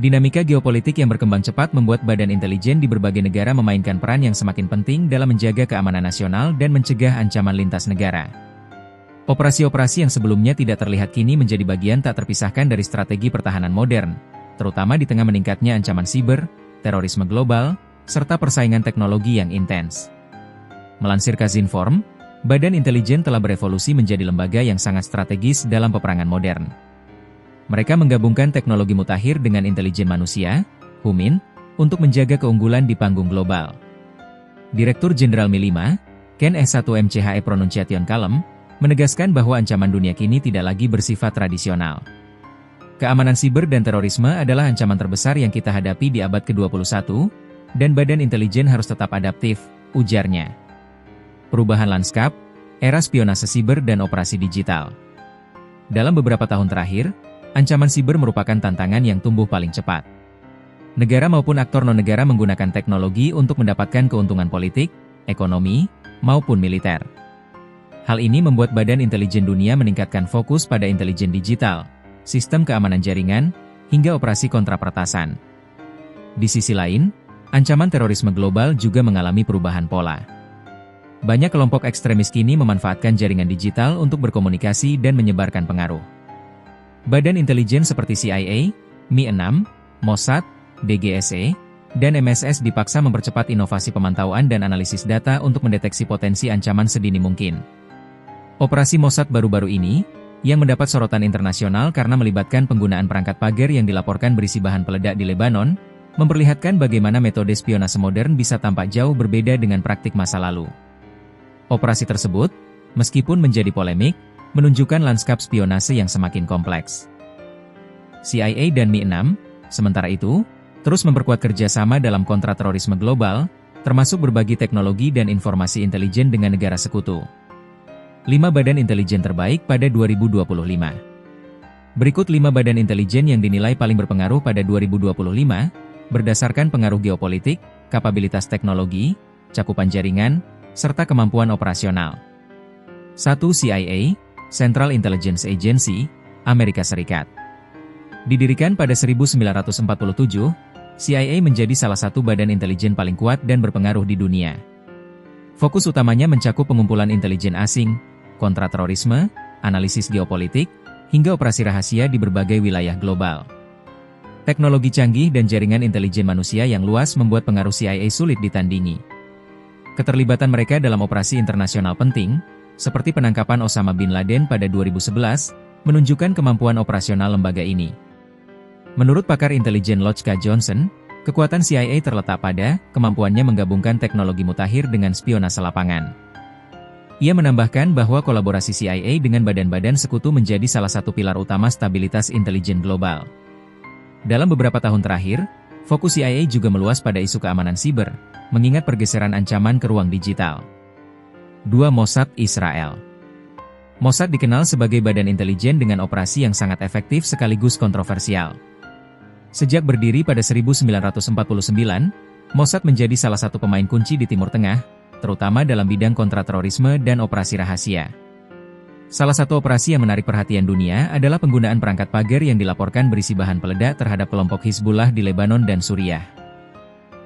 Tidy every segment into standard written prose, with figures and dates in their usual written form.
Dinamika geopolitik yang berkembang cepat membuat badan intelijen di berbagai negara memainkan peran yang semakin penting dalam menjaga keamanan nasional dan mencegah ancaman lintas negara. Operasi-operasi yang sebelumnya tidak terlihat kini menjadi bagian tak terpisahkan dari strategi pertahanan modern, terutama di tengah meningkatnya ancaman siber, terorisme global, serta persaingan teknologi yang intens. Melansir Kazinform, Badan Intelijen telah berevolusi menjadi lembaga yang sangat strategis dalam peperangan modern. Mereka menggabungkan teknologi mutakhir dengan intelijen manusia, HUMIN, untuk menjaga keunggulan di panggung global. Direktur Jenderal Mi-5, Ken S1MCHE Pronunciation Kalem, menegaskan bahwa ancaman dunia kini tidak lagi bersifat tradisional. Keamanan siber dan terorisme adalah ancaman terbesar yang kita hadapi di abad ke-21, dan badan intelijen harus tetap adaptif, ujarnya. Perubahan lanskap, era spionase siber dan operasi digital. Dalam beberapa tahun terakhir, ancaman siber merupakan tantangan yang tumbuh paling cepat. Negara maupun aktor non-negara menggunakan teknologi untuk mendapatkan keuntungan politik, ekonomi, maupun militer. Hal ini membuat Badan Intelijen Dunia meningkatkan fokus pada intelijen digital, sistem keamanan jaringan, hingga operasi kontrapertasan. Di sisi lain, ancaman terorisme global juga mengalami perubahan pola. Banyak kelompok ekstremis kini memanfaatkan jaringan digital untuk berkomunikasi dan menyebarkan pengaruh. Badan intelijen seperti CIA, Mi-6, Mossad, DGSE, dan MSS dipaksa mempercepat inovasi pemantauan dan analisis data untuk mendeteksi potensi ancaman sedini mungkin. Operasi Mossad baru-baru ini, yang mendapat sorotan internasional karena melibatkan penggunaan perangkat pagar yang dilaporkan berisi bahan peledak di Lebanon, memperlihatkan bagaimana metode spionase modern bisa tampak jauh berbeda dengan praktik masa lalu. Operasi tersebut, meskipun menjadi polemik, menunjukkan lanskap spionase yang semakin kompleks. CIA dan Mi-6, sementara itu, terus memperkuat kerjasama dalam kontraterorisme global, termasuk berbagi teknologi dan informasi intelijen dengan negara sekutu. 5 badan intelijen terbaik pada 2025. Berikut 5 badan intelijen yang dinilai paling berpengaruh pada 2025, berdasarkan pengaruh geopolitik, kapabilitas teknologi, cakupan jaringan, serta kemampuan operasional. 1. CIA, Central Intelligence Agency, Amerika Serikat. Didirikan pada 1947, CIA menjadi salah satu badan intelijen paling kuat dan berpengaruh di dunia. Fokus utamanya mencakup pengumpulan intelijen asing, kontraterorisme, analisis geopolitik, hingga operasi rahasia di berbagai wilayah global. Teknologi canggih dan jaringan intelijen manusia yang luas membuat pengaruh CIA sulit ditandingi. Keterlibatan mereka dalam operasi internasional penting, seperti penangkapan Osama bin Laden pada 2011, menunjukkan kemampuan operasional lembaga ini. Menurut pakar intelijen Lodge K. Johnson, kekuatan CIA terletak pada kemampuannya menggabungkan teknologi mutakhir dengan spionase lapangan. Ia menambahkan bahwa kolaborasi CIA dengan badan-badan sekutu menjadi salah satu pilar utama stabilitas intelijen global. Dalam beberapa tahun terakhir, fokus CIA juga meluas pada isu keamanan siber, mengingat pergeseran ancaman ke ruang digital. 2. Mossad Israel. Mossad dikenal sebagai badan intelijen dengan operasi yang sangat efektif sekaligus kontroversial. Sejak berdiri pada 1949, Mossad menjadi salah satu pemain kunci di Timur Tengah, terutama dalam bidang kontraterorisme dan operasi rahasia. Salah satu operasi yang menarik perhatian dunia adalah penggunaan perangkat pagar yang dilaporkan berisi bahan peledak terhadap kelompok Hizbullah di Lebanon dan Suriah.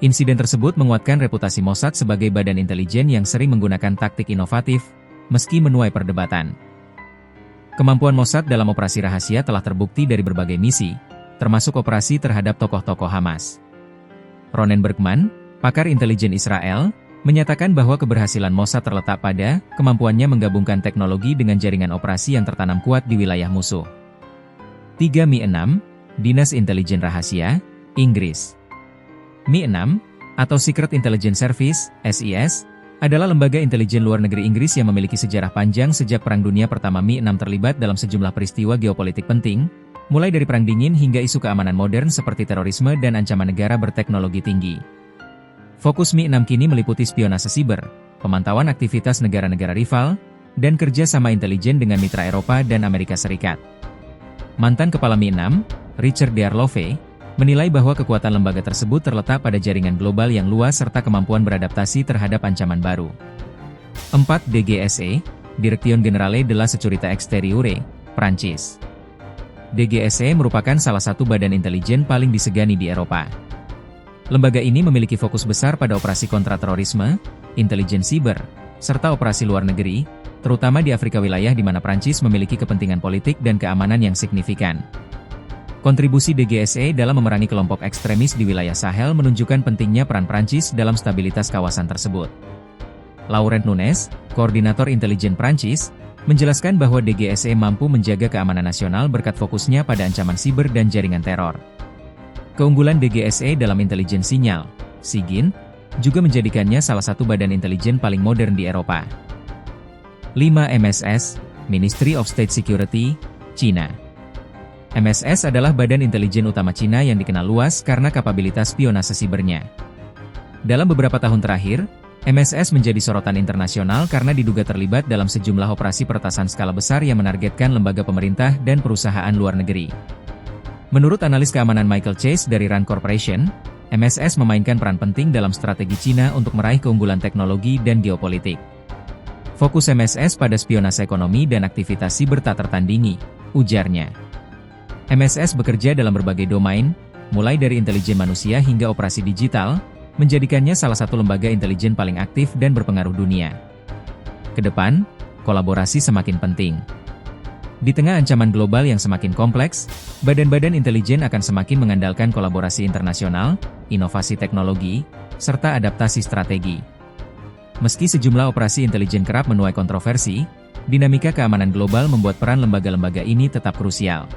Insiden tersebut menguatkan reputasi Mossad sebagai badan intelijen yang sering menggunakan taktik inovatif, meski menuai perdebatan. Kemampuan Mossad dalam operasi rahasia telah terbukti dari berbagai misi, termasuk operasi terhadap tokoh-tokoh Hamas. Ronen Bergman, pakar intelijen Israel, menyatakan bahwa keberhasilan Mossad terletak pada kemampuannya menggabungkan teknologi dengan jaringan operasi yang tertanam kuat di wilayah musuh. 3. Mi-6, Dinas Intelijen Rahasia, Inggris. Mi-6, atau Secret Intelligence Service, SIS, adalah lembaga intelijen luar negeri Inggris yang memiliki sejarah panjang sejak Perang Dunia Pertama. Mi-6 terlibat dalam sejumlah peristiwa geopolitik penting, mulai dari Perang Dingin hingga isu keamanan modern seperti terorisme dan ancaman negara berteknologi tinggi. Fokus Mi-6 kini meliputi spionase siber, pemantauan aktivitas negara-negara rival, dan kerja sama intelijen dengan mitra Eropa dan Amerika Serikat. Mantan Kepala Mi-6, Richard Dearlove, menilai bahwa kekuatan lembaga tersebut terletak pada jaringan global yang luas serta kemampuan beradaptasi terhadap ancaman baru. 4. DGSE, Direction Générale de la Sécurité Extérieure, Prancis. DGSE merupakan salah satu badan intelijen paling disegani di Eropa. Lembaga ini memiliki fokus besar pada operasi kontraterorisme, intelijen siber, serta operasi luar negeri, terutama di Afrika, wilayah di mana Prancis memiliki kepentingan politik dan keamanan yang signifikan. Kontribusi DGSE dalam memerangi kelompok ekstremis di wilayah Sahel menunjukkan pentingnya peran Prancis dalam stabilitas kawasan tersebut. Laurent Nunez, Koordinator Intelijen Prancis, menjelaskan bahwa DGSE mampu menjaga keamanan nasional berkat fokusnya pada ancaman siber dan jaringan teror. Keunggulan DGSE dalam intelijen sinyal, SIGINT, juga menjadikannya salah satu badan intelijen paling modern di Eropa. 5. MSS, Ministry of State Security, Cina. MSS adalah badan intelijen utama Cina yang dikenal luas karena kapabilitas spionase sibernya. Dalam beberapa tahun terakhir, MSS menjadi sorotan internasional karena diduga terlibat dalam sejumlah operasi peretasan skala besar yang menargetkan lembaga pemerintah dan perusahaan luar negeri. Menurut analis keamanan Michael Chase dari Rand Corporation, MSS memainkan peran penting dalam strategi Cina untuk meraih keunggulan teknologi dan geopolitik. Fokus MSS pada spionase ekonomi dan aktivitas siber tak tertandingi, ujarnya. MSS bekerja dalam berbagai domain, mulai dari intelijen manusia hingga operasi digital, menjadikannya salah satu lembaga intelijen paling aktif dan berpengaruh dunia. Kedepan, kolaborasi semakin penting. Di tengah ancaman global yang semakin kompleks, badan-badan intelijen akan semakin mengandalkan kolaborasi internasional, inovasi teknologi, serta adaptasi strategi. Meski sejumlah operasi intelijen kerap menuai kontroversi, dinamika keamanan global membuat peran lembaga-lembaga ini tetap krusial.